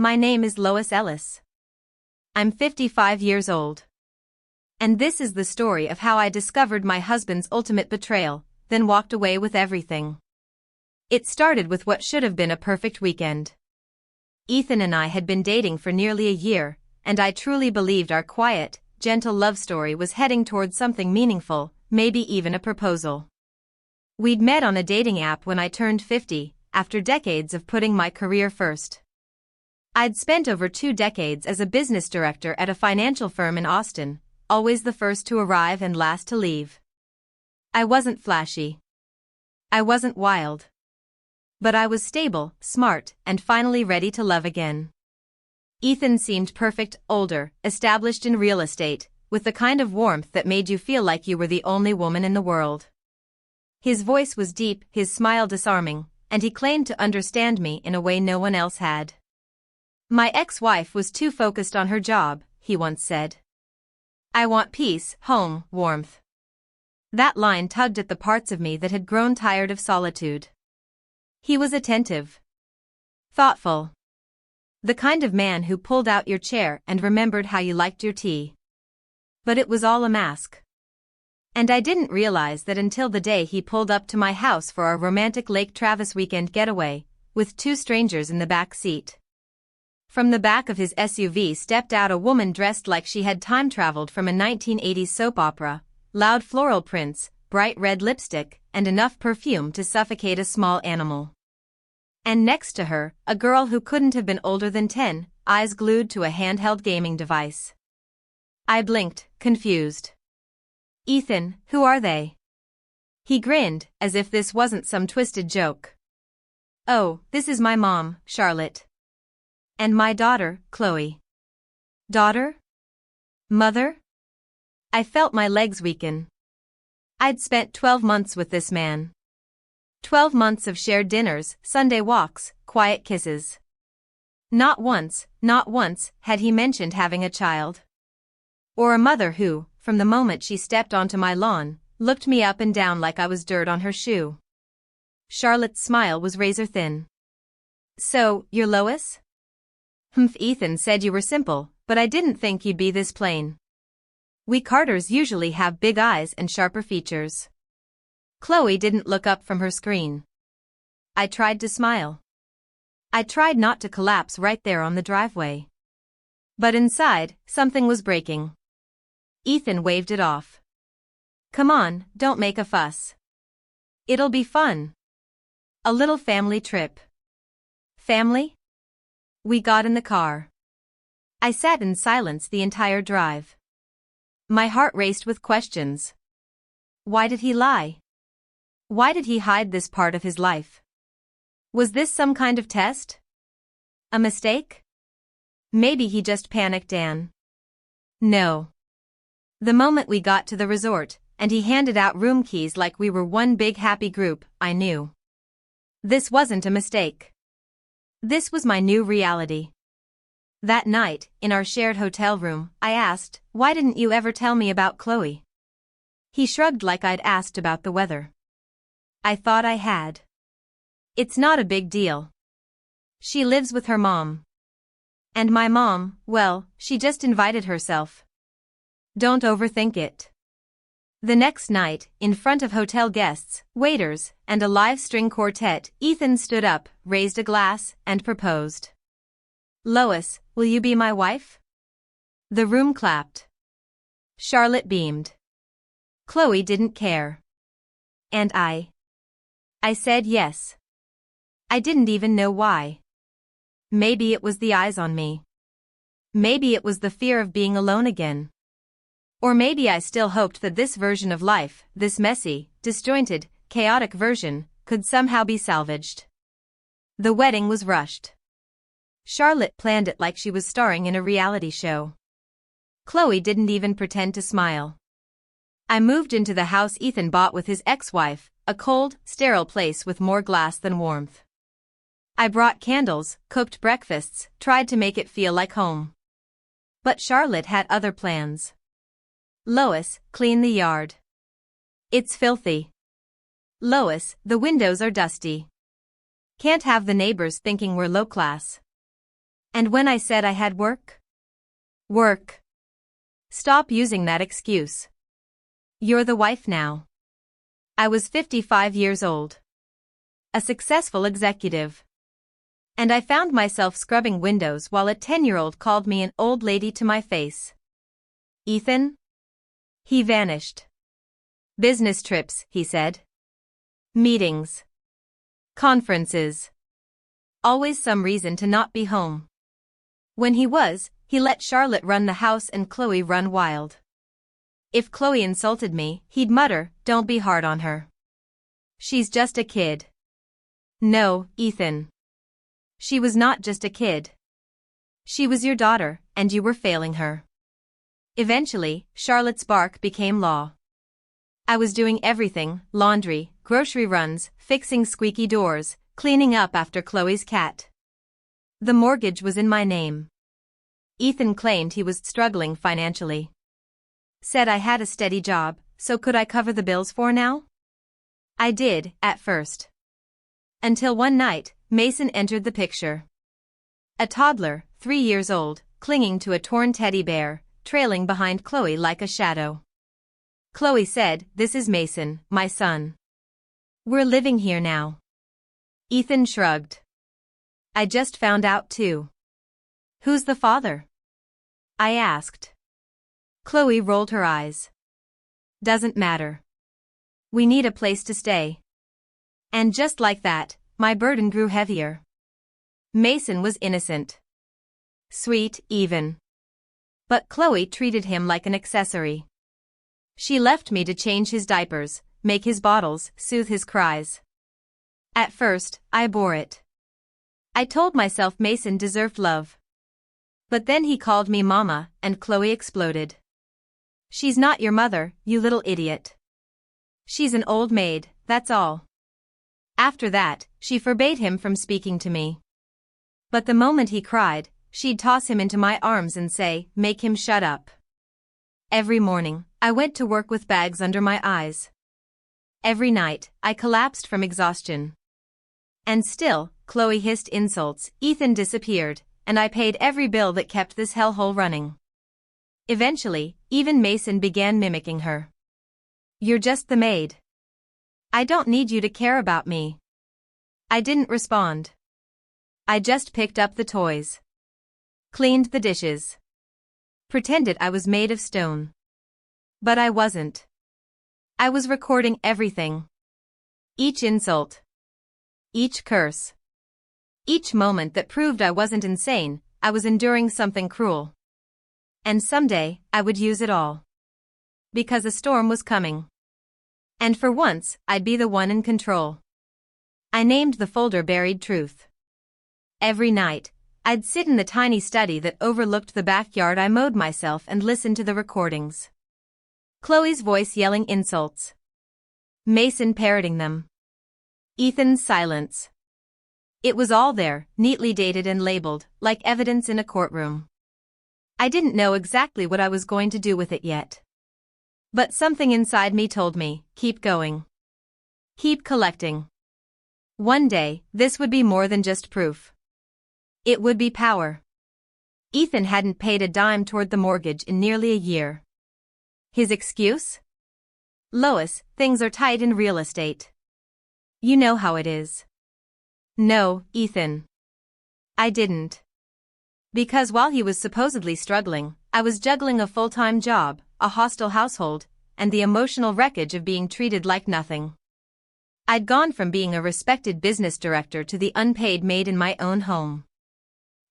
My name is Lois Ellis. I'm 55 years old. And this is the story of how I discovered my husband's ultimate betrayal, then walked away with everything. It started with what should have been a perfect weekend. Ethan and I had been dating for nearly a year, and I truly believed our quiet, gentle love story was heading towards something meaningful, maybe even a proposal. We'd met on a dating app when I turned 50, after decades of putting my career first. I'd spent over 2 decades as a business director at a financial firm in Austin, always the first to arrive and last to leave. I wasn't flashy. I wasn't wild. But I was stable, smart, and finally ready to love again. Ethan seemed perfect, older, established in real estate, with the kind of warmth that made you feel like you were the only woman in the world. His voice was deep, his smile disarming, and he claimed to understand me in a way no one else had. My ex-wife was too focused on her job, he once said. I want peace, home, warmth. That line tugged at the parts of me that had grown tired of solitude. He was attentive. Thoughtful. The kind of man who pulled out your chair and remembered how you liked your tea. But it was all a mask. And I didn't realize that until the day he pulled up to my house for our romantic Lake Travis weekend getaway, with 2 strangers in the back seat. From the back of his SUV stepped out a woman dressed like she had time-traveled from a 1980s soap opera, loud floral prints, bright red lipstick, and enough perfume to suffocate a small animal. And next to her, a girl who couldn't have been older than 10, eyes glued to a handheld gaming device. I blinked, confused. Ethan, who are they? He grinned, as if this wasn't some twisted joke. Oh, this is my mom, Charlotte. And my daughter, Chloe. Daughter? Mother? I felt my legs weaken. I'd spent 12 months with this man. 12 months of shared dinners, Sunday walks, quiet kisses. Not once had he mentioned having a child. Or a mother who, from the moment she stepped onto my lawn, looked me up and down like I was dirt on her shoe. Charlotte's smile was razor thin. So, you're Lois? Ethan said you were simple, but I didn't think you'd be this plain. We Carters usually have big eyes and sharper features. Chloe didn't look up from her screen. I tried to smile. I tried not to collapse right there on the driveway. But inside, something was breaking. Ethan waved it off. Come on, don't make a fuss. It'll be fun. A little family trip. Family? We got in the car. I sat in silence the entire drive. My heart raced with questions. Why did he lie? Why did he hide this part of his life? Was this some kind of test? A mistake? Maybe he just panicked Dan. No. The moment we got to the resort, and he handed out room keys like we were one big happy group, I knew. This wasn't a mistake. This was my new reality. That night, in our shared hotel room, I asked, why didn't you ever tell me about Chloe? He shrugged like I'd asked about the weather. I thought I had. It's not a big deal. She lives with her mom. And my mom, well, she just invited herself. Don't overthink it. The next night, in front of hotel guests, waiters, and a live string quartet, Ethan stood up, raised a glass, and proposed. Lois, will you be my wife? The room clapped. Charlotte beamed. Chloe didn't care. And I said yes. I didn't even know why. Maybe it was the eyes on me. Maybe it was the fear of being alone again. Or maybe I still hoped that this version of life, this messy, disjointed, chaotic version, could somehow be salvaged. The wedding was rushed. Charlotte planned it like she was starring in a reality show. Chloe didn't even pretend to smile. I moved into the house Ethan bought with his ex-wife, a cold, sterile place with more glass than warmth. I brought candles, cooked breakfasts, tried to make it feel like home. But Charlotte had other plans. Lois, clean the yard. It's filthy. Lois, the windows are dusty. Can't have the neighbors thinking we're low class. And when I said I had work? Work. Stop using that excuse. You're the wife now. I was 55 years old. A successful executive. And I found myself scrubbing windows while a 10-year-old called me an old lady to my face. Ethan? He vanished. Business trips, he said. Meetings. Conferences. Always some reason to not be home. When he was, he let Charlotte run the house and Chloe run wild. If Chloe insulted me, he'd mutter, "Don't be hard on her. She's just a kid." No, Ethan. She was not just a kid. She was your daughter, and you were failing her. Eventually, Charlotte's bark became law. I was doing everything: laundry, grocery runs, fixing squeaky doors, cleaning up after Chloe's cat. The mortgage was in my name. Ethan claimed he was struggling financially. Said I had a steady job, so could I cover the bills for now? I did, at first. Until one night, Mason entered the picture. A toddler, 3 years old, clinging to a torn teddy bear, trailing behind Chloe like a shadow. Chloe said, "This is Mason, my son. We're living here now." Ethan shrugged. I just found out too. Who's the father? I asked. Chloe rolled her eyes. Doesn't matter. We need a place to stay. And just like that, my burden grew heavier. Mason was innocent. Sweet, even. But Chloe treated him like an accessory. She left me to change his diapers, make his bottles, soothe his cries. At first, I bore it. I told myself Mason deserved love. But then he called me mama, and Chloe exploded. She's not your mother, you little idiot. She's an old maid, that's all. After that, she forbade him from speaking to me. But the moment he cried, she'd toss him into my arms and say, "Make him shut up." Every morning, I went to work with bags under my eyes. Every night, I collapsed from exhaustion. And still, Chloe hissed insults, Ethan disappeared, and I paid every bill that kept this hellhole running. Eventually, even Mason began mimicking her. "You're just the maid. I don't need you to care about me." I didn't respond. I just picked up the toys. Cleaned the dishes. Pretended I was made of stone. But I wasn't. I was recording everything. Each insult. Each curse. Each moment that proved I wasn't insane, I was enduring something cruel. And someday, I would use it all. Because a storm was coming. And for once, I'd be the one in control. I named the folder Buried Truth. Every night, I'd sit in the tiny study that overlooked the backyard. I mowed myself and listened to the recordings. Chloe's voice yelling insults. Mason parroting them. Ethan's silence. It was all there, neatly dated and labeled, like evidence in a courtroom. I didn't know exactly what I was going to do with it yet. But something inside me told me, keep going. Keep collecting. One day, this would be more than just proof. It would be power. Ethan hadn't paid a dime toward the mortgage in nearly a year. His excuse? Lois, things are tight in real estate. You know how it is. No, Ethan. I didn't. Because while he was supposedly struggling, I was juggling a full-time job, a hostile household, and the emotional wreckage of being treated like nothing. I'd gone from being a respected business director to the unpaid maid in my own home.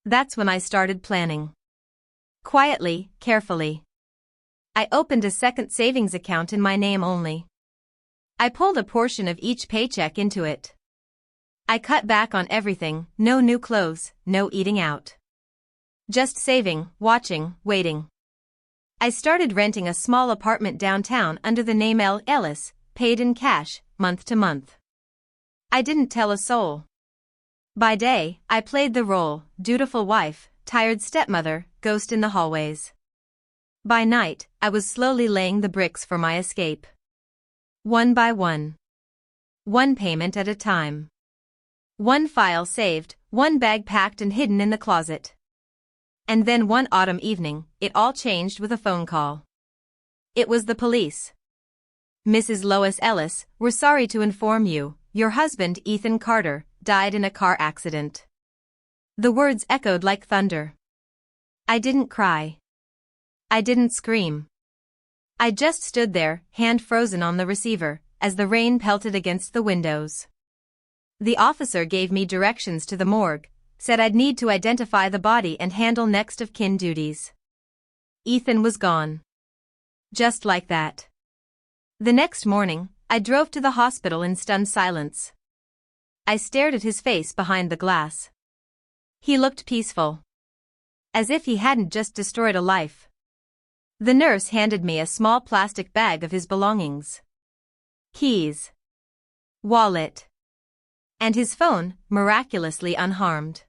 That's when I started planning. Quietly, carefully. I opened a second savings account in my name only. I pulled a portion of each paycheck into it. I cut back on everything, no new clothes, no eating out. Just saving, watching, waiting. I started renting a small apartment downtown under the name L. Ellis, paid in cash, month to month. I didn't tell a soul. By day, I played the role, dutiful wife, tired stepmother, ghost in the hallways. By night, I was slowly laying the bricks for my escape. One by one. One payment at a time. One file saved, one bag packed and hidden in the closet. And then one autumn evening, it all changed with a phone call. It was the police. "Mrs. Lois Ellis, we're sorry to inform you, your husband Ethan Carter died in a car accident." The words echoed like thunder. I didn't cry. I didn't scream. I just stood there, hand frozen on the receiver, as the rain pelted against the windows. The officer gave me directions to the morgue, said I'd need to identify the body and handle next of kin duties. Ethan was gone. Just like that. The next morning, I drove to the hospital in stunned silence. I stared at his face behind the glass. He looked peaceful. As if he hadn't just destroyed a life. The nurse handed me a small plastic bag of his belongings. Keys. Wallet. And his phone, miraculously unharmed.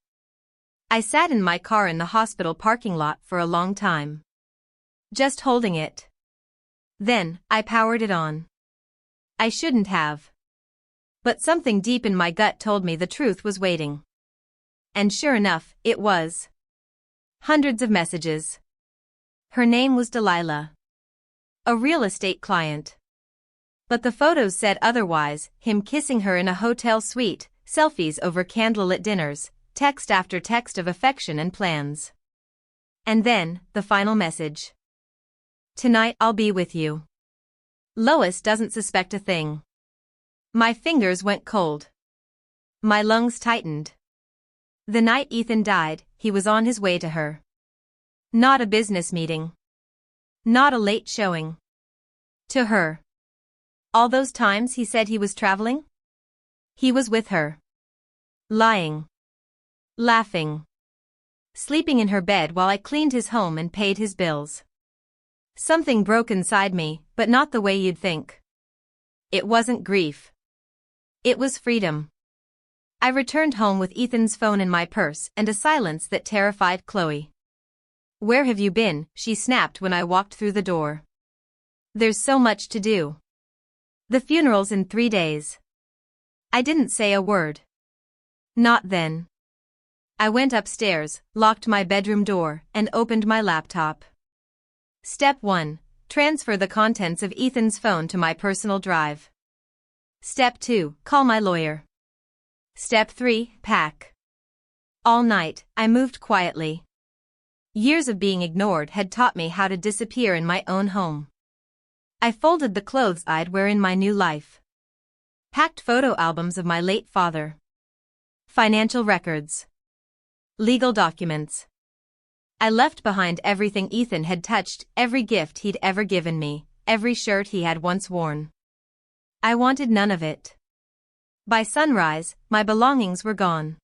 I sat in my car in the hospital parking lot for a long time. Just holding it. Then, I powered it on. I shouldn't have. But something deep in my gut told me the truth was waiting. And sure enough, it was. Hundreds of messages. Her name was Delilah. A real estate client. But the photos said otherwise, him kissing her in a hotel suite, selfies over candlelit dinners, text after text of affection and plans. And then, the final message. "Tonight I'll be with you. Lois doesn't suspect a thing." My fingers went cold. My lungs tightened. The night Ethan died, he was on his way to her. Not a business meeting. Not a late showing. To her. All those times he said he was traveling? He was with her. Lying. Laughing. Sleeping in her bed while I cleaned his home and paid his bills. Something broke inside me, but not the way you'd think. It wasn't grief. It was freedom. I returned home with Ethan's phone in my purse and a silence that terrified Chloe. "Where have you been?" she snapped when I walked through the door. "There's so much to do. The funeral's in 3 days." I didn't say a word. Not then. I went upstairs, locked my bedroom door, and opened my laptop. Step 1. Transfer the contents of Ethan's phone to my personal drive. Step 2. Call my lawyer. Step 3. Pack. All night, I moved quietly. Years of being ignored had taught me how to disappear in my own home. I folded the clothes I'd wear in my new life. Packed photo albums of my late father. Financial records. Legal documents. I left behind everything Ethan had touched, every gift he'd ever given me, every shirt he had once worn. I wanted none of it. By sunrise, my belongings were gone.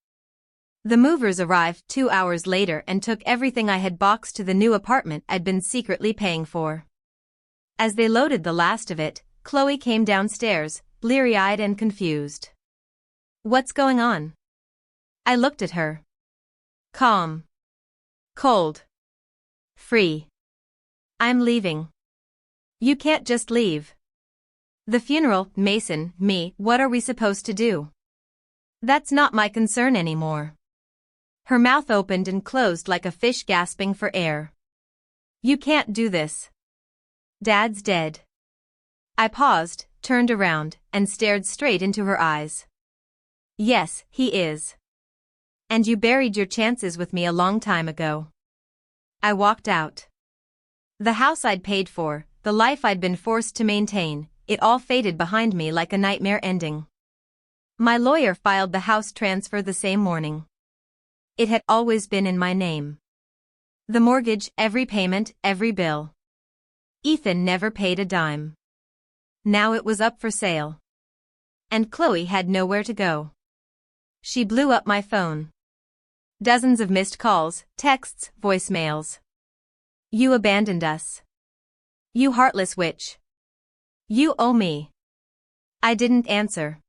The movers arrived 2 hours later and took everything I had boxed to the new apartment I'd been secretly paying for. As they loaded the last of it, Chloe came downstairs, bleary-eyed and confused. "What's going on?" I looked at her. Calm. Cold. Free. "I'm leaving." "You can't just leave." "The funeral, Mason, me, what are we supposed to do?" "That's not my concern anymore." Her mouth opened and closed like a fish gasping for air. "You can't do this. Dad's dead." I paused, turned around, and stared straight into her eyes. "Yes, he is. And you buried your chances with me a long time ago." I walked out. The house I'd paid for, the life I'd been forced to maintain, it all faded behind me like a nightmare ending. My lawyer filed the house transfer the same morning. It had always been in my name. The mortgage, every payment, every bill. Ethan never paid a dime. Now it was up for sale. And Chloe had nowhere to go. She blew up my phone. Dozens of missed calls, texts, voicemails. "You abandoned us. You heartless witch. You owe me." I didn't answer.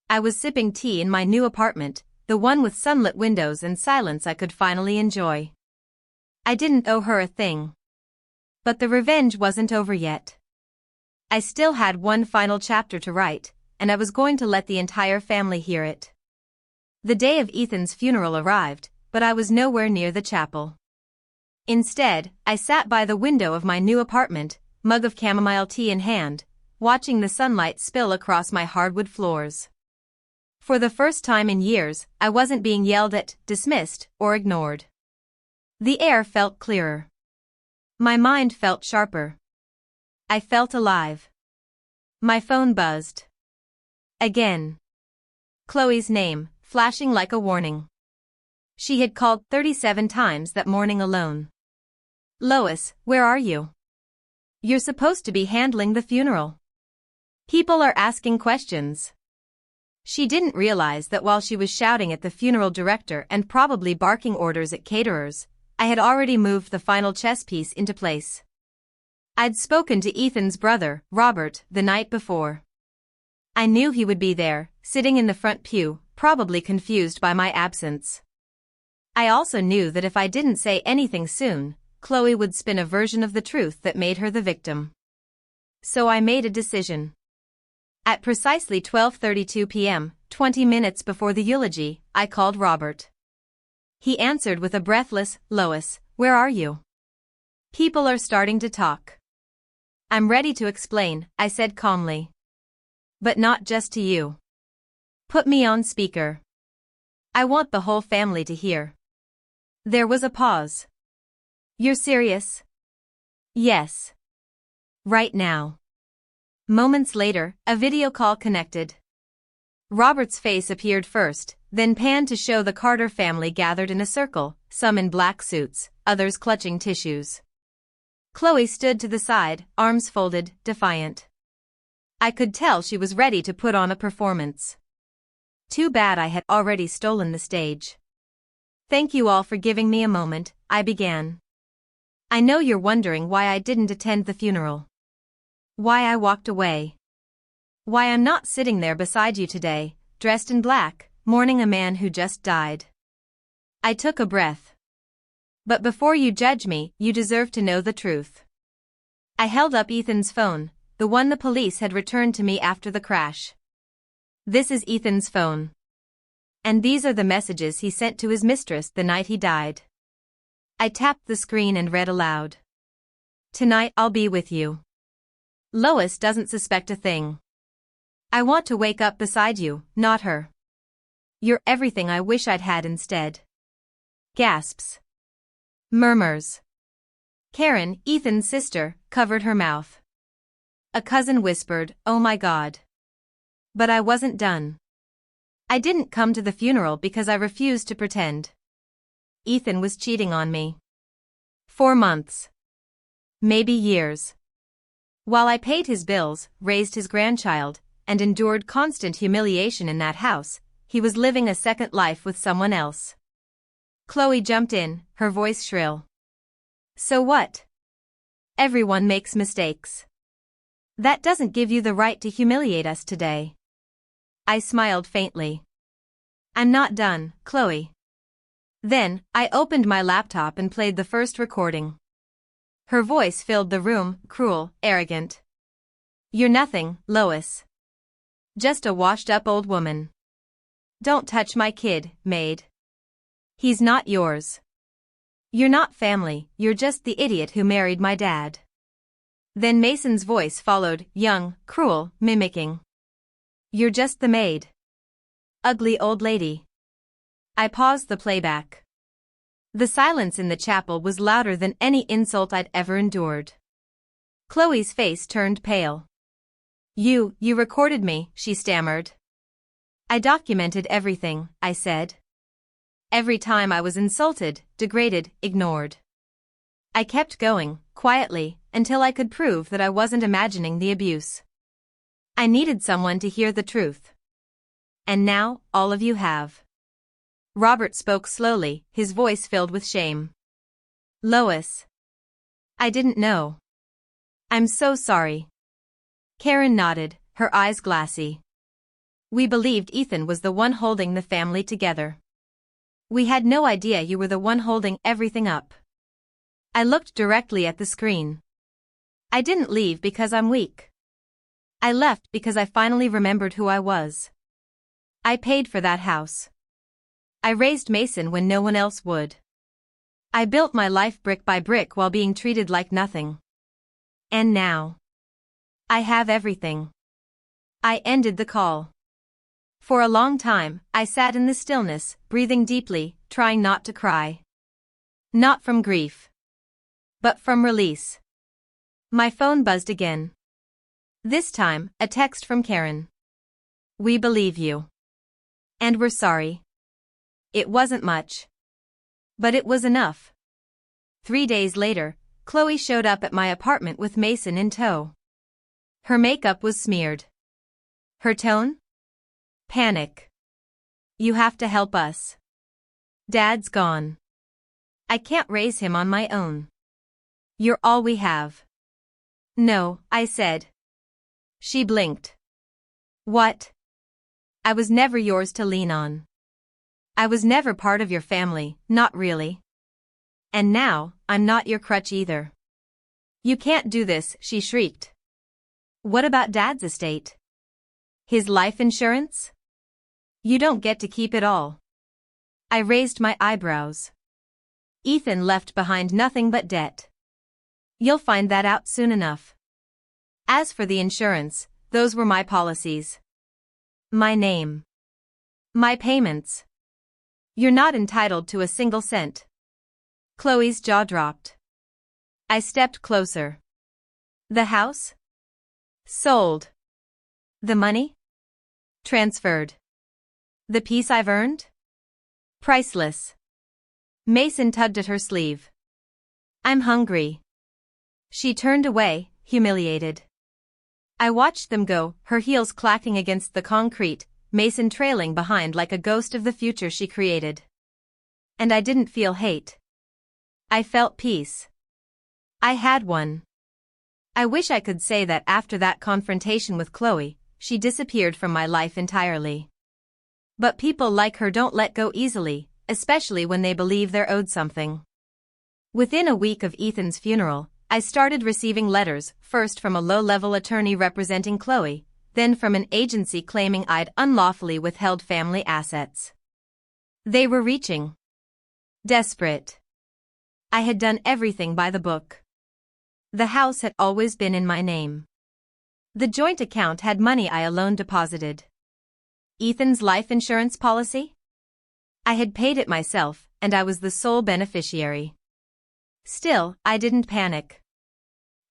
I was sipping tea in my new apartment, the one with sunlit windows and silence I could finally enjoy. I didn't owe her a thing. But the revenge wasn't over yet. I still had one final chapter to write, and I was going to let the entire family hear it. The day of Ethan's funeral arrived, but I was nowhere near the chapel. Instead, I sat by the window of my new apartment, mug of chamomile tea in hand, watching the sunlight spill across my hardwood floors. For the first time in years, I wasn't being yelled at, dismissed, or ignored. The air felt clearer. My mind felt sharper. I felt alive. My phone buzzed. Again. Chloe's name, flashing like a warning. She had called 37 times that morning alone. Lois, where are you? You're supposed to be handling the funeral. People are asking questions. She didn't realize that while she was shouting at the funeral director and probably barking orders at caterers, I had already moved the final chess piece into place. I'd spoken to Ethan's brother, Robert, the night before. I knew he would be there, sitting in the front pew, probably confused by my absence. I also knew that if I didn't say anything soon, Chloe would spin a version of the truth that made her the victim. So I made a decision. At precisely 12:32 p.m., 20 minutes before the eulogy, I called Robert. He answered with a breathless, "Lois, where are you?" "People are starting to talk." "I'm ready to explain," I said calmly. "But not just to you. Put me on speaker. I want the whole family to hear." There was a pause. "You're serious?" "Yes. Right now." Moments later, a video call connected. Robert's face appeared first, then panned to show the Carter family gathered in a circle, some in black suits, others clutching tissues. Chloe stood to the side, arms folded, defiant. I could tell she was ready to put on a performance. Too bad I had already stolen the stage. "Thank you all for giving me a moment," I began. "I know you're wondering why I didn't attend the funeral. Why I walked away. Why I'm not sitting there beside you today, dressed in black, mourning a man who just died." I took a breath. "But before you judge me, you deserve to know the truth." I held up Ethan's phone, the one the police had returned to me after the crash. "This is Ethan's phone. And these are the messages he sent to his mistress the night he died." I tapped the screen and read aloud. "Tonight I'll be with you. Lois doesn't suspect a thing. I want to wake up beside you, not her. You're everything I wish I'd had instead." Gasps. Murmurs. Karen, Ethan's sister, covered her mouth. A cousin whispered, "Oh my God." But I wasn't done. I didn't come to the funeral because I refused to pretend. Ethan was cheating on me. 4 months. Maybe years. While I paid his bills, raised his grandchild, and endured constant humiliation in that house, he was living a second life with someone else. Chloe jumped in, her voice shrill. "So what? Everyone makes mistakes. That doesn't give you the right to humiliate us today." I smiled faintly. "I'm not done, Chloe." Then, I opened my laptop and played the first recording. Her voice filled the room, cruel, arrogant. "You're nothing, Lois. Just a washed-up old woman. Don't touch my kid, maid. He's not yours. You're not family, you're just the idiot who married my dad." Then Mason's voice followed, young, cruel, mimicking. "You're just the maid. Ugly old lady." I paused the playback. The silence in the chapel was louder than any insult I'd ever endured. Chloe's face turned pale. You recorded me," she stammered. "I documented everything," I said. "Every time I was insulted, degraded, ignored." I kept going, quietly, until I could prove that I wasn't imagining the abuse. I needed someone to hear the truth. And now, all of you have. Robert spoke slowly, his voice filled with shame. "Lois. I didn't know. I'm so sorry." Karen nodded, her eyes glassy. "We believed Ethan was the one holding the family together. We had no idea you were the one holding everything up." I looked directly at the screen. "I didn't leave because I'm weak. I left because I finally remembered who I was. I paid for that house. I raised Mason when no one else would. I built my life brick by brick while being treated like nothing. And now I have everything. I ended the call. For a long time, I sat in the stillness, breathing deeply, trying not to cry. Not from grief, but from release. My phone buzzed again. This time, a text from Karen. We believe you. And we're sorry. It wasn't much. But it was enough. 3 days later, Chloe showed up at my apartment with Mason in tow. Her makeup was smeared. Her tone? Panic. You have to help us. Dad's gone. I can't raise him on my own. You're all we have. No, I said. She blinked. What? I was never yours to lean on. I was never part of your family, not really. And now, I'm not your crutch either. You can't do this, she shrieked. What about Dad's estate? His life insurance? You don't get to keep it all. I raised my eyebrows. Ethan left behind nothing but debt. You'll find that out soon enough. As for the insurance, those were my policies. My name. My payments. You're not entitled to a single cent. Chloe's jaw dropped. I stepped closer. The house? Sold. The money? Transferred. The peace I've earned? Priceless. Mason tugged at her sleeve. I'm hungry. She turned away, humiliated. I watched them go, her heels clacking against the concrete, Mason trailing behind like a ghost of the future she created. And I didn't feel hate. I felt peace. I had one. I wish I could say that after that confrontation with Chloe, she disappeared from my life entirely. But people like her don't let go easily, especially when they believe they're owed something. Within a week of Ethan's funeral, I started receiving letters, first from a low-level attorney representing Chloe, then from an agency claiming I'd unlawfully withheld family assets. They were reaching. Desperate. I had done everything by the book. The house had always been in my name. The joint account had money I alone deposited. Ethan's life insurance policy? I had paid it myself, and I was the sole beneficiary. Still, I didn't panic.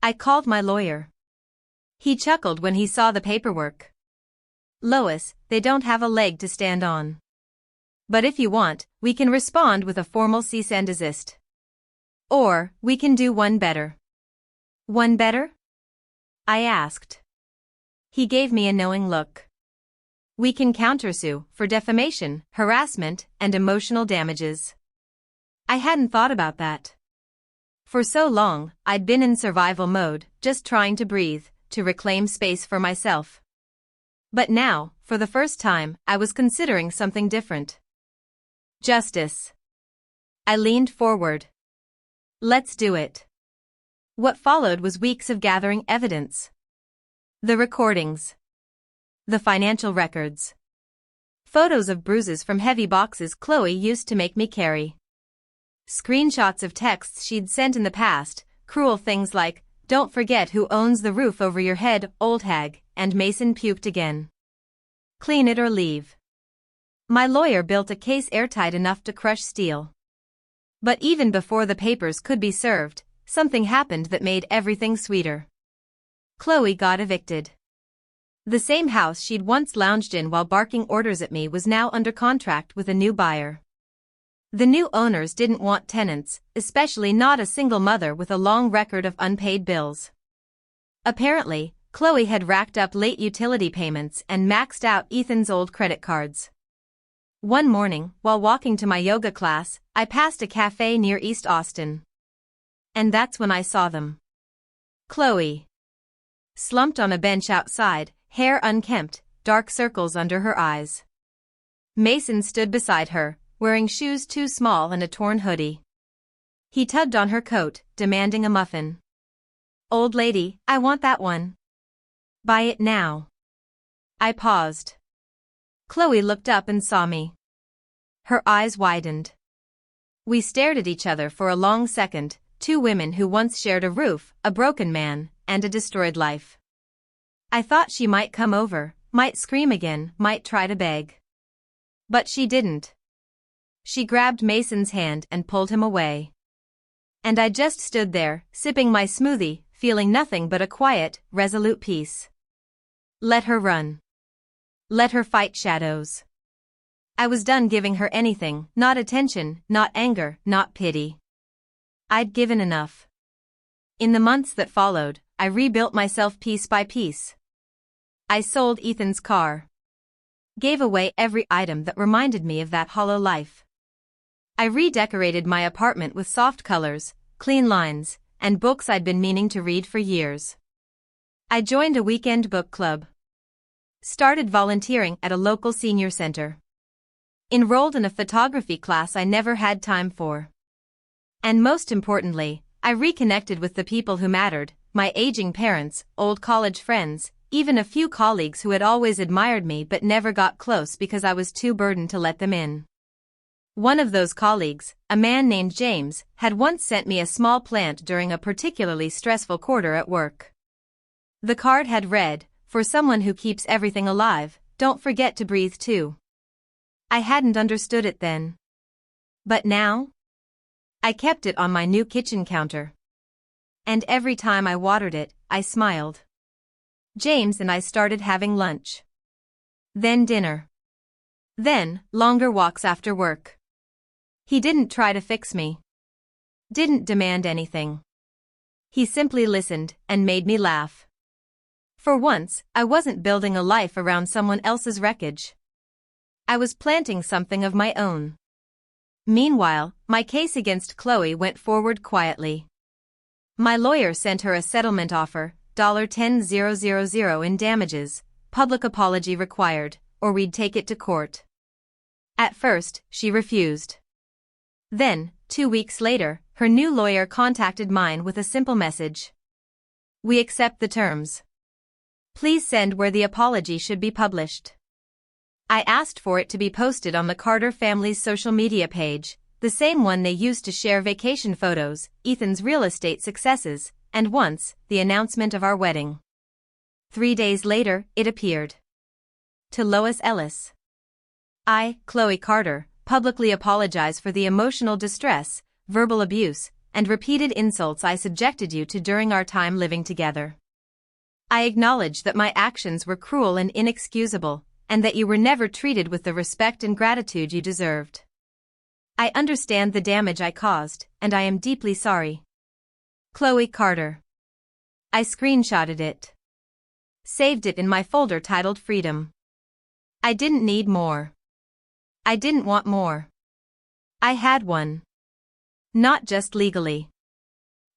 I called my lawyer. He chuckled when he saw the paperwork. Lois, they don't have a leg to stand on. But if you want, we can respond with a formal cease and desist. Or, we can do one better. One better? I asked. He gave me a knowing look. We can countersue for defamation, harassment, and emotional damages. I hadn't thought about that. For so long, I'd been in survival mode, just trying to breathe, to reclaim space for myself. But now, for the first time, I was considering something different. Justice. I leaned forward. Let's do it. What followed was weeks of gathering evidence. The recordings. The financial records. Photos of bruises from heavy boxes Chloe used to make me carry. Screenshots of texts she'd sent in the past, cruel things like, "Don't forget who owns the roof over your head, old hag," and Mason puked again. Clean it or leave. My lawyer built a case airtight enough to crush steel. But even before the papers could be served, something happened that made everything sweeter. Chloe got evicted. The same house she'd once lounged in while barking orders at me was now under contract with a new buyer. The new owners didn't want tenants, especially not a single mother with a long record of unpaid bills. Apparently, Chloe had racked up late utility payments and maxed out Ethan's old credit cards. One morning, while walking to my yoga class, I passed a cafe near East Austin. And that's when I saw them. Chloe. Slumped on a bench outside, hair unkempt, dark circles under her eyes. Mason stood beside her, wearing shoes too small and a torn hoodie. He tugged on her coat, demanding a muffin. "Old lady, I want that one. Buy it now." I paused. Chloe looked up and saw me. Her eyes widened. We stared at each other for a long second, two women who once shared a roof, a broken man, and a destroyed life. I thought she might come over, might scream again, might try to beg. But she didn't. She grabbed Mason's hand and pulled him away. And I just stood there, sipping my smoothie, feeling nothing but a quiet, resolute peace. Let her run. Let her fight shadows. I was done giving her anything, not attention, not anger, not pity. I'd given enough. In the months that followed, I rebuilt myself piece by piece. I sold Ethan's car. Gave away every item that reminded me of that hollow life. I redecorated my apartment with soft colors, clean lines, and books I'd been meaning to read for years. I joined a weekend book club. Started volunteering at a local senior center. Enrolled in a photography class I never had time for. And most importantly, I reconnected with the people who mattered, my aging parents, old college friends, even a few colleagues who had always admired me but never got close because I was too burdened to let them in. One of those colleagues, a man named James, had once sent me a small plant during a particularly stressful quarter at work. The card had read, "For someone who keeps everything alive, don't forget to breathe too." I hadn't understood it then. But now? I kept it on my new kitchen counter. And every time I watered it, I smiled. James and I started having lunch. Then dinner. Then, longer walks after work. He didn't try to fix me. Didn't demand anything. He simply listened and made me laugh. For once, I wasn't building a life around someone else's wreckage. I was planting something of my own. Meanwhile, my case against Chloe went forward quietly. My lawyer sent her a settlement offer, $10,000 in damages, public apology required, or we'd take it to court. At first, she refused. Then, 2 weeks later, her new lawyer contacted mine with a simple message. "We accept the terms. Please send where the apology should be published." I asked for it to be posted on the Carter family's social media page, the same one they used to share vacation photos, Ethan's real estate successes, and once, the announcement of our wedding. 3 days later, it appeared. To Lois Ellis. I, Chloe Carter, publicly apologize for the emotional distress, verbal abuse, and repeated insults I subjected you to during our time living together. I acknowledge that my actions were cruel and inexcusable, and that you were never treated with the respect and gratitude you deserved. I understand the damage I caused, and I am deeply sorry. Chloe Carter. I screenshotted it. Saved it in my folder titled Freedom. I didn't need more. I didn't want more. I had one. Not just legally.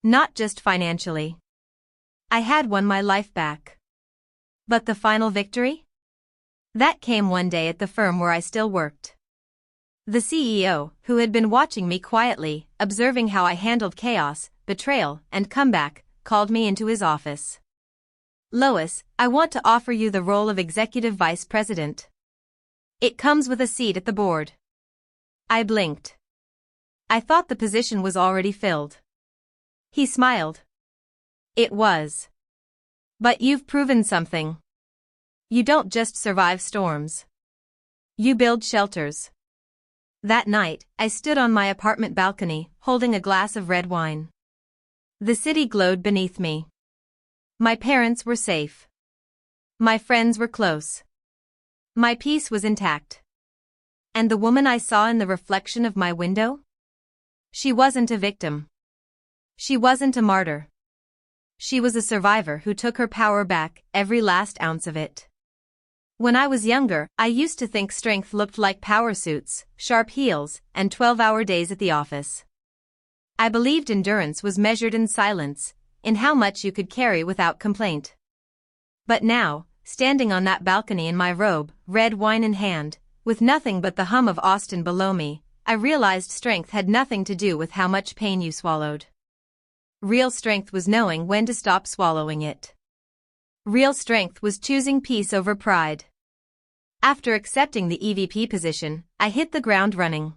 Not just financially. I had won my life back. But the final victory? That came one day at the firm where I still worked. The CEO, who had been watching me quietly, observing how I handled chaos, betrayal, and comeback, called me into his office. "Lois, I want to offer you the role of executive vice president. It comes with a seat at the board." I blinked. I thought the position was already filled. He smiled. "It was. But you've proven something. You don't just survive storms. You build shelters." That night, I stood on my apartment balcony, holding a glass of red wine. The city glowed beneath me. My parents were safe. My friends were close. My peace was intact. And the woman I saw in the reflection of my window? She wasn't a victim. She wasn't a martyr. She was a survivor who took her power back, every last ounce of it. When I was younger, I used to think strength looked like power suits, sharp heels, and 12-hour days at the office. I believed endurance was measured in silence, in how much you could carry without complaint. But now, standing on that balcony in my robe, red wine in hand, with nothing but the hum of Austin below me, I realized strength had nothing to do with how much pain you swallowed. Real strength was knowing when to stop swallowing it. Real strength was choosing peace over pride. After accepting the EVP position, I hit the ground running.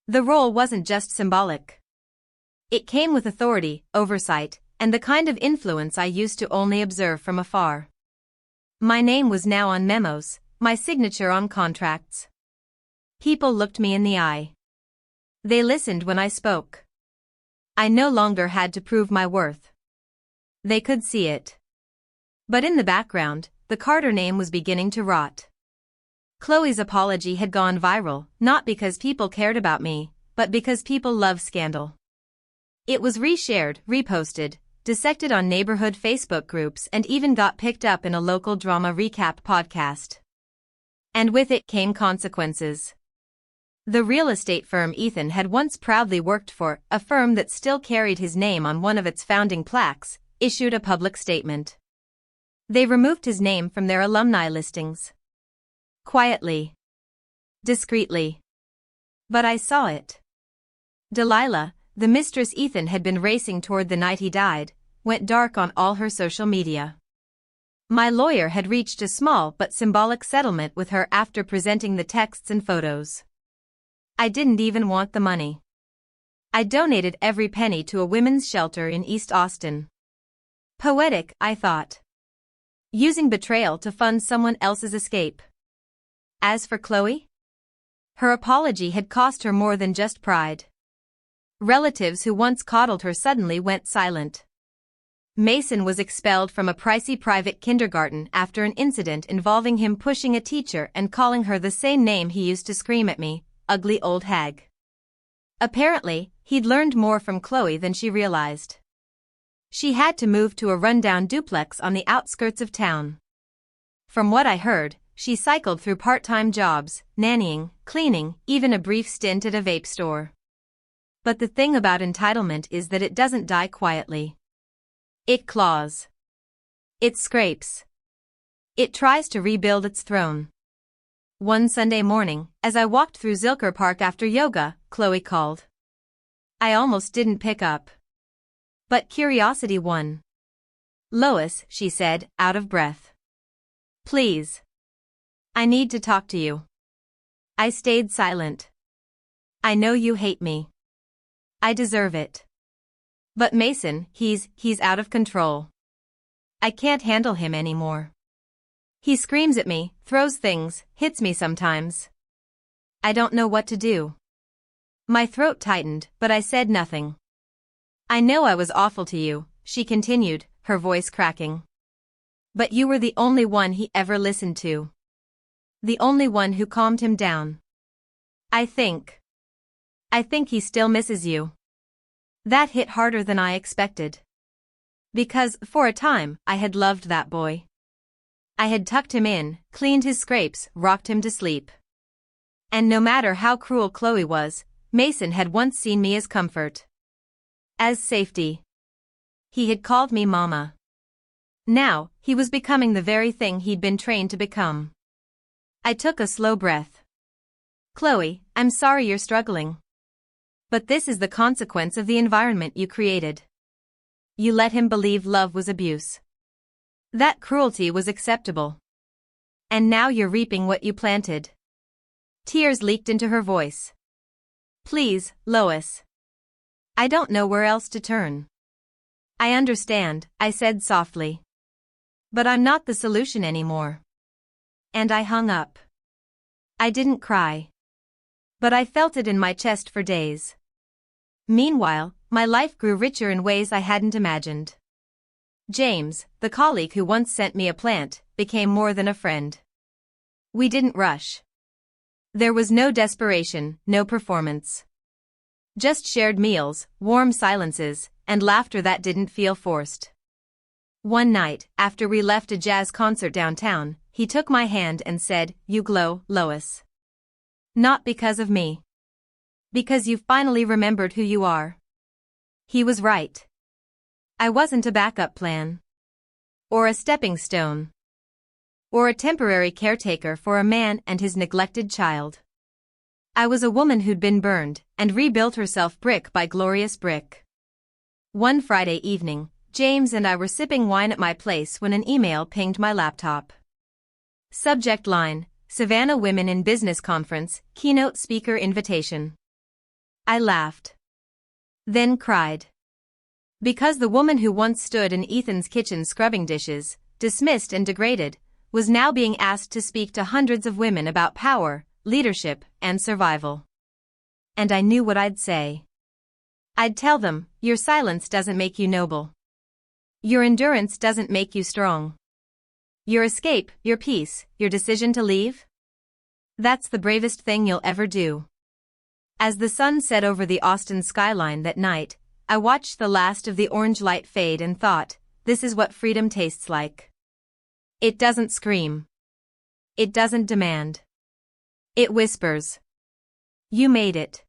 The role wasn't just symbolic. It came with authority, oversight, and the kind of influence I used to only observe from afar. My name was now on memos, my signature on contracts. People looked me in the eye. They listened when I spoke. I no longer had to prove my worth. They could see it. But in the background, the Carter name was beginning to rot. Chloe's apology had gone viral, not because people cared about me, but because people love scandal. It was reshared, reposted, dissected on neighborhood Facebook groups, and even got picked up in a local drama recap podcast. And with it came consequences. The real estate firm Ethan had once proudly worked for, a firm that still carried his name on one of its founding plaques, issued a public statement. They removed his name from their alumni listings. Quietly. Discreetly. But I saw it. Delilah, the mistress Ethan had been racing toward the night he died, went dark on all her social media. My lawyer had reached a small but symbolic settlement with her after presenting the texts and photos. I didn't even want the money. I donated every penny to a women's shelter in East Austin. Poetic, I thought. Using betrayal to fund someone else's escape. As for Chloe? Her apology had cost her more than just pride. Relatives who once coddled her suddenly went silent. Mason was expelled from a pricey private kindergarten after an incident involving him pushing a teacher and calling her the same name he used to scream at me, ugly old hag. Apparently, he'd learned more from Chloe than she realized. She had to move to a rundown duplex on the outskirts of town. From what I heard, she cycled through part-time jobs, nannying, cleaning, even a brief stint at a vape store. But the thing about entitlement is that it doesn't die quietly. It claws. It scrapes. It tries to rebuild its throne. One Sunday morning, as I walked through Zilker Park after yoga, Chloe called. I almost didn't pick up. But curiosity won. Lois, she said, out of breath. Please. I need to talk to you. I stayed silent. I know you hate me. I deserve it. But Mason, he's out of control. I can't handle him anymore. He screams at me, throws things, hits me sometimes. I don't know what to do. My throat tightened, but I said nothing. I know I was awful to you, she continued, her voice cracking. But you were the only one he ever listened to. The only one who calmed him down. I think he still misses you. That hit harder than I expected. Because, for a time, I had loved that boy. I had tucked him in, cleaned his scrapes, rocked him to sleep. And no matter how cruel Chloe was, Mason had once seen me as comfort. As safety. He had called me Mama. Now, he was becoming the very thing he'd been trained to become. I took a slow breath. Chloe, I'm sorry you're struggling. But this is the consequence of the environment you created. You let him believe love was abuse. That cruelty was acceptable. And now you're reaping what you planted. Tears leaked into her voice. Please, Lois. I don't know where else to turn. I understand, I said softly. But I'm not the solution anymore. And I hung up. I didn't cry. But I felt it in my chest for days. Meanwhile, my life grew richer in ways I hadn't imagined. James, the colleague who once sent me a plant, became more than a friend. We didn't rush. There was no desperation, no performance. Just shared meals, warm silences, and laughter that didn't feel forced. One night, after we left a jazz concert downtown, he took my hand and said, "You glow, Lois. Not because of me. Because you've finally remembered who you are." He was right. I wasn't a backup plan. Or a stepping stone. Or a temporary caretaker for a man and his neglected child. I was a woman who'd been burned and rebuilt herself brick by glorious brick. One Friday evening, James and I were sipping wine at my place when an email pinged my laptop. Subject line: Savannah Women in Business Conference, Keynote Speaker Invitation. I laughed. Then cried. Because the woman who once stood in Ethan's kitchen scrubbing dishes, dismissed and degraded, was now being asked to speak to hundreds of women about power, leadership, and survival. And I knew what I'd say. I'd tell them, your silence doesn't make you noble. Your endurance doesn't make you strong. Your escape, your peace, your decision to leave? That's the bravest thing you'll ever do. As the sun set over the Austin skyline that night, I watched the last of the orange light fade and thought, this is what freedom tastes like. It doesn't scream. It doesn't demand. It whispers. You made it.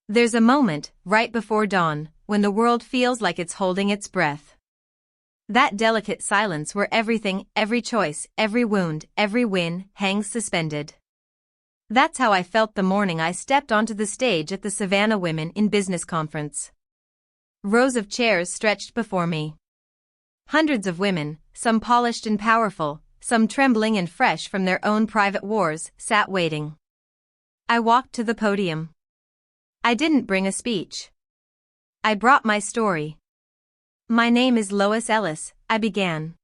There's a moment, right before dawn, when the world feels like it's holding its breath. That delicate silence where everything, every choice, every wound, every win, hangs suspended. That's how I felt the morning I stepped onto the stage at the Savannah Women in Business Conference. Rows of chairs stretched before me. Hundreds of women, some polished and powerful, some trembling and fresh from their own private wars, sat waiting. I walked to the podium. I didn't bring a speech. I brought my story. My name is Lois Ellis, I began.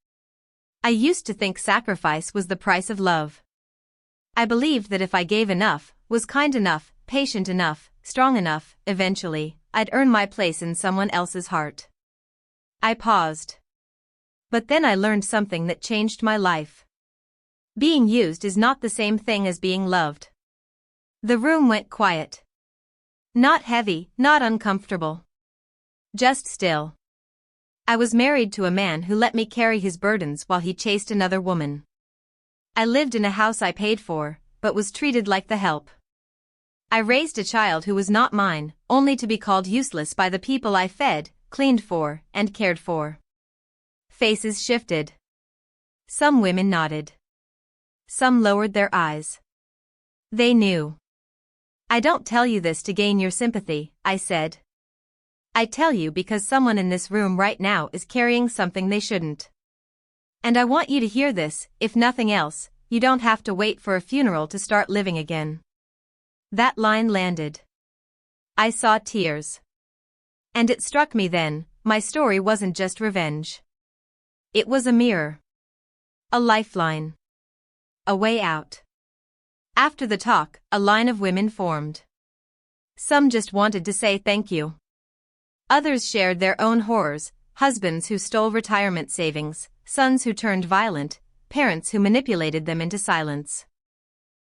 I used to think sacrifice was the price of love. I believed that if I gave enough, was kind enough, patient enough, strong enough, eventually, I'd earn my place in someone else's heart. I paused. But then I learned something that changed my life. Being used is not the same thing as being loved. The room went quiet. Not heavy, not uncomfortable. Just still. I was married to a man who let me carry his burdens while he chased another woman. I lived in a house I paid for, but was treated like the help. I raised a child who was not mine, only to be called useless by the people I fed, cleaned for, and cared for. Faces shifted. Some women nodded. Some lowered their eyes. They knew. I don't tell you this to gain your sympathy, I said. I tell you because someone in this room right now is carrying something they shouldn't. And I want you to hear this, if nothing else, you don't have to wait for a funeral to start living again. That line landed. I saw tears. And it struck me then, my story wasn't just revenge. It was a mirror. A lifeline. A way out. After the talk, a line of women formed. Some just wanted to say thank you. Others shared their own horrors, husbands who stole retirement savings, sons who turned violent, parents who manipulated them into silence.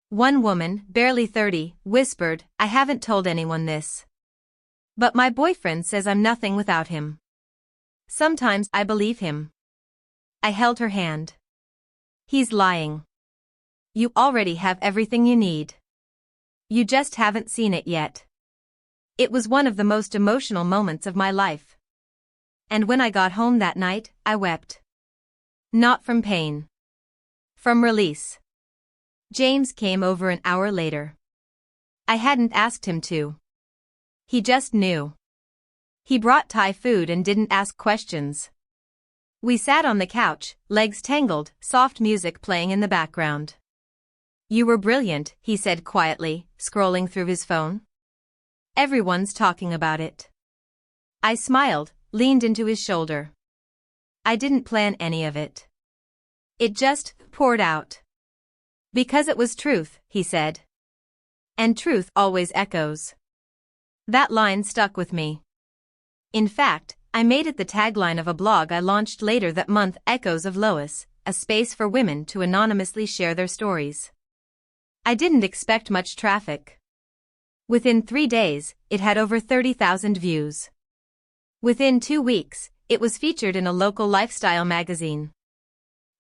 One woman, barely 30, whispered, I haven't told anyone this. But my boyfriend says I'm nothing without him. Sometimes I believe him. I held her hand. He's lying. You already have everything you need. You just haven't seen it yet. It was one of the most emotional moments of my life. And when I got home that night, I wept. Not from pain. From release. James came over an hour later. I hadn't asked him to. He just knew. He brought Thai food and didn't ask questions. We sat on the couch, legs tangled, soft music playing in the background. You were brilliant, he said quietly, scrolling through his phone. Everyone's talking about it. I smiled, leaned into his shoulder. I didn't plan any of it. It just poured out. Because it was truth, he said. And truth always echoes. That line stuck with me. In fact, I made it the tagline of a blog I launched later that month, Echoes of Lois, a space for women to anonymously share their stories. I didn't expect much traffic. Within 3 days, it had over 30,000 views. Within 2 weeks, it was featured in a local lifestyle magazine.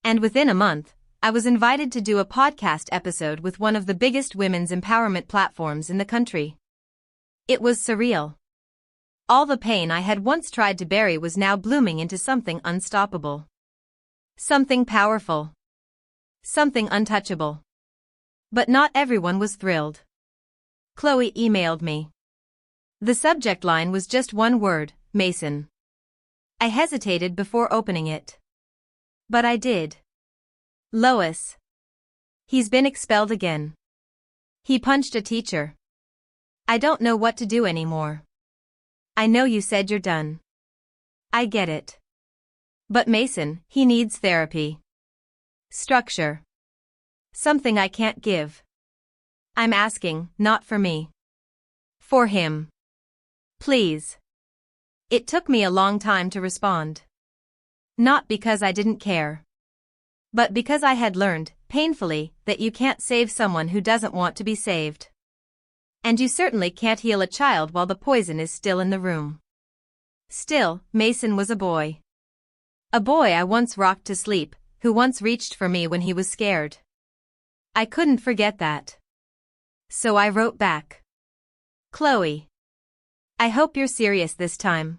And within a month, I was invited to do a podcast episode with one of the biggest women's empowerment platforms in the country. It was surreal. All the pain I had once tried to bury was now blooming into something unstoppable. Something powerful. Something untouchable. But not everyone was thrilled. Chloe emailed me. The subject line was just one word, Mason. I hesitated before opening it. But I did. Lois. He's been expelled again. He punched a teacher. I don't know what to do anymore. I know you said you're done. I get it. But Mason, he needs therapy. Structure. Something I can't give. I'm asking, not for me. For him. Please. It took me a long time to respond. Not because I didn't care. But because I had learned, painfully, that you can't save someone who doesn't want to be saved. And you certainly can't heal a child while the poison is still in the room. Still, Mason was a boy. A boy I once rocked to sleep, who once reached for me when he was scared. I couldn't forget that. So I wrote back. Chloe. I hope you're serious this time.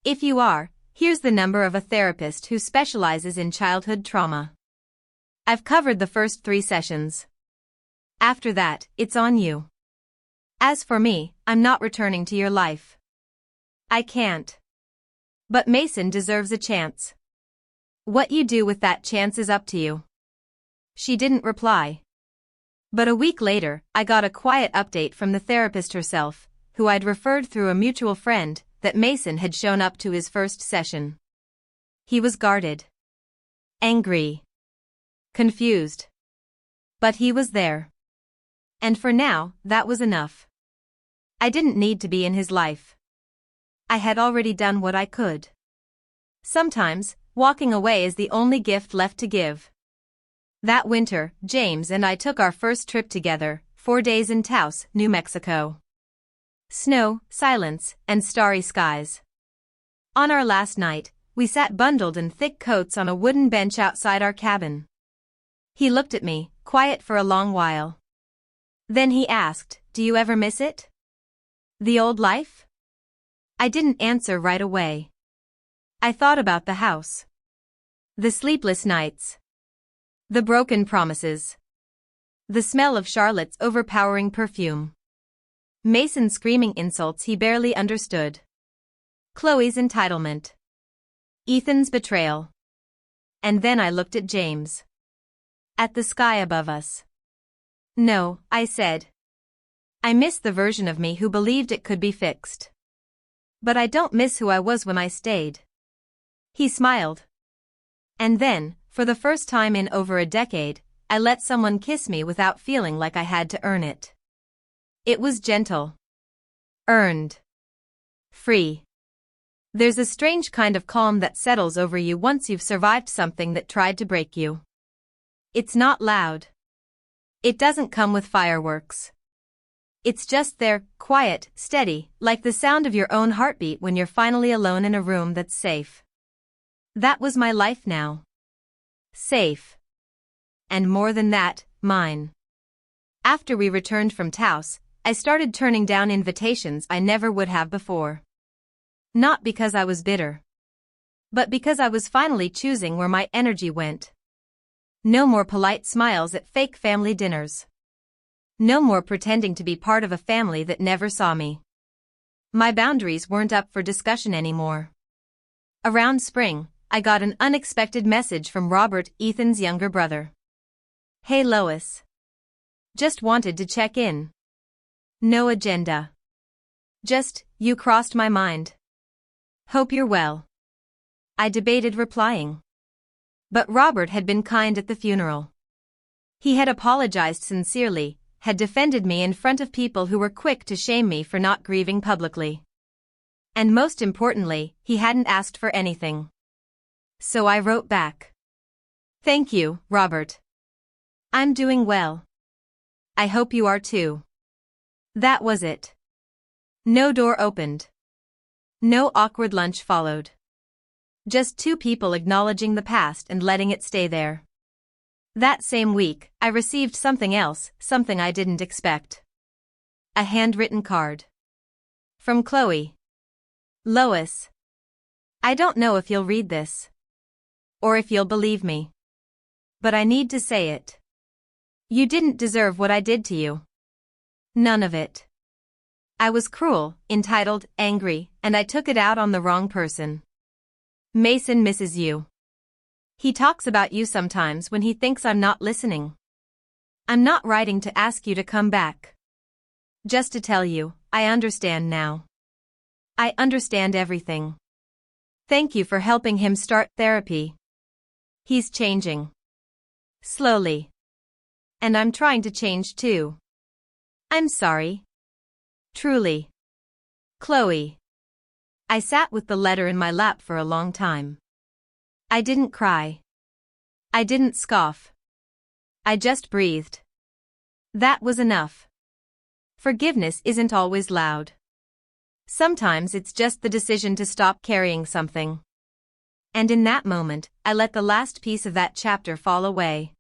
If you are, here's the number of a therapist who specializes in childhood trauma. I've covered the first 3 sessions. After that, it's on you. As for me, I'm not returning to your life. I can't. But Mason deserves a chance. What you do with that chance is up to you. She didn't reply. But a week later, I got a quiet update from the therapist herself, who I'd referred through a mutual friend, that Mason had shown up to his first session. He was guarded. Angry. Confused. But he was there. And for now, that was enough. I didn't need to be in his life. I had already done what I could. Sometimes, walking away is the only gift left to give. That winter, James and I took our first trip together, 4 days in Taos, New Mexico. Snow, silence, and starry skies. On our last night, we sat bundled in thick coats on a wooden bench outside our cabin. He looked at me, quiet for a long while. Then he asked, "Do you ever miss it? The old life?" I didn't answer right away. I thought about the house. The sleepless nights. The broken promises. The smell of Charlotte's overpowering perfume. Mason's screaming insults he barely understood. Chloe's entitlement. Ethan's betrayal. And then I looked at James. At the sky above us. No, I said. I miss the version of me who believed it could be fixed. But I don't miss who I was when I stayed. He smiled. And then, for the first time in over a decade, I let someone kiss me without feeling like I had to earn it. It was gentle. Earned. Free. There's a strange kind of calm that settles over you once you've survived something that tried to break you. It's not loud. It doesn't come with fireworks. It's just there, quiet, steady, like the sound of your own heartbeat when you're finally alone in a room that's safe. That was my life now. Safe. And more than that, mine. After we returned from Taos, I started turning down invitations I never would have before. Not because I was bitter. But because I was finally choosing where my energy went. No more polite smiles at fake family dinners. No more pretending to be part of a family that never saw me. My boundaries weren't up for discussion anymore. Around spring, I got an unexpected message from Robert, Ethan's younger brother. "Hey Lois. Just wanted to check in. No agenda. Just, you crossed my mind. Hope you're well." I debated replying. But Robert had been kind at the funeral. He had apologized sincerely, had defended me in front of people who were quick to shame me for not grieving publicly. And most importantly, he hadn't asked for anything. So I wrote back. "Thank you, Robert. I'm doing well. I hope you are too." That was it. No door opened. No awkward lunch followed. Just 2 people acknowledging the past and letting it stay there. That same week, I received something else, something I didn't expect. A handwritten card. From Chloe. "Lois. I don't know if you'll read this. Or if you'll believe me. But I need to say it. You didn't deserve what I did to you. None of it. I was cruel, entitled, angry, and I took it out on the wrong person. Mason misses you. He talks about you sometimes when he thinks I'm not listening. I'm not writing to ask you to come back. Just to tell you, I understand now. I understand everything. Thank you for helping him start therapy. He's changing. Slowly. And I'm trying to change too. I'm sorry. Truly. Chloe. I sat with the letter in my lap for a long time. I didn't cry. I didn't scoff. I just breathed. That was enough. Forgiveness isn't always loud. Sometimes it's just the decision to stop carrying something. And in that moment, I let the last piece of that chapter fall away.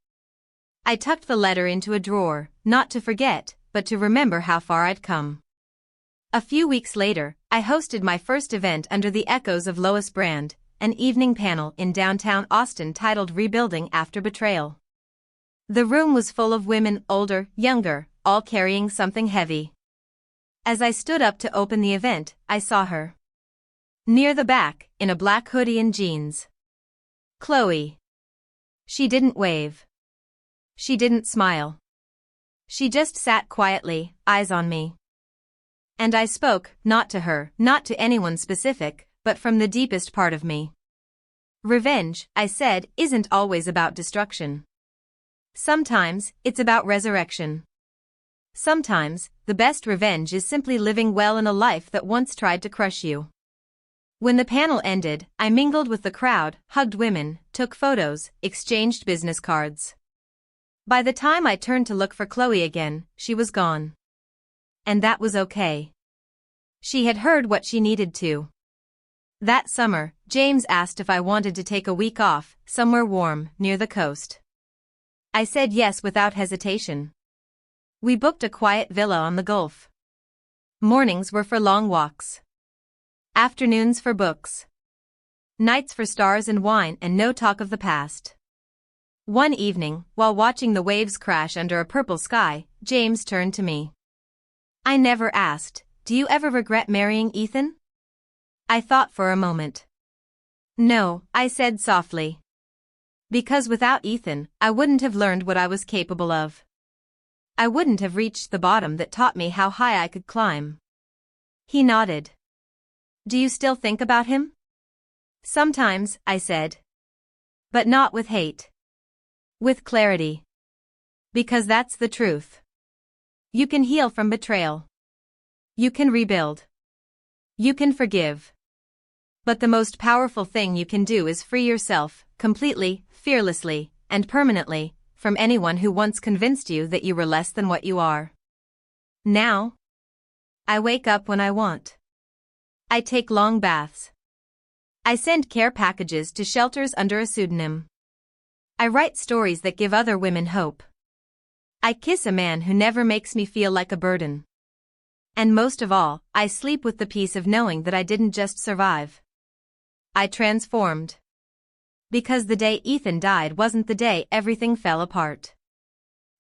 I tucked the letter into a drawer, not to forget, but to remember how far I'd come. A few weeks later, I hosted my first event under the Echoes of Lois brand, an evening panel in downtown Austin titled Rebuilding After Betrayal. The room was full of women, older, younger, all carrying something heavy. As I stood up to open the event, I saw her. Near the back, in a black hoodie and jeans. Chloe. She didn't wave. She didn't smile. She just sat quietly, eyes on me. And I spoke, not to her, not to anyone specific, but from the deepest part of me. Revenge, I said, isn't always about destruction. Sometimes, it's about resurrection. Sometimes, the best revenge is simply living well in a life that once tried to crush you. When the panel ended, I mingled with the crowd, hugged women, took photos, exchanged business cards. By the time I turned to look for Chloe again, she was gone. And that was okay. She had heard what she needed to. That summer, James asked if I wanted to take a week off, somewhere warm, near the coast. I said yes without hesitation. We booked a quiet villa on the Gulf. Mornings were for long walks. Afternoons for books. Nights for stars and wine and no talk of the past. One evening, while watching the waves crash under a purple sky, James turned to me. I never asked, "Do you ever regret marrying Ethan?" I thought for a moment. "No," I said softly. Because without Ethan, I wouldn't have learned what I was capable of. I wouldn't have reached the bottom that taught me how high I could climb. He nodded. "Do you still think about him?" "Sometimes," I said. "But not with hate. With clarity. Because that's the truth. You can heal from betrayal. You can rebuild. You can forgive. But the most powerful thing you can do is free yourself, completely, fearlessly, and permanently, from anyone who once convinced you that you were less than what you are. Now, I wake up when I want. I take long baths. I send care packages to shelters under a pseudonym. I write stories that give other women hope. I kiss a man who never makes me feel like a burden. And most of all, I sleep with the peace of knowing that I didn't just survive. I transformed. Because the day Ethan died wasn't the day everything fell apart.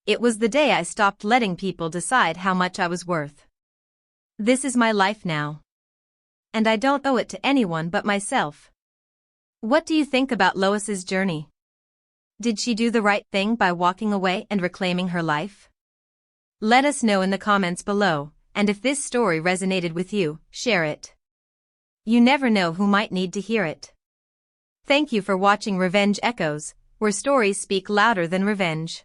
It was the day I stopped letting people decide how much I was worth. This is my life now. And I don't owe it to anyone but myself. What do you think about Lois's journey? Did she do the right thing by walking away and reclaiming her life? Let us know in the comments below, and if this story resonated with you, share it. You never know who might need to hear it. Thank you for watching Revenge Echoes, where stories speak louder than revenge.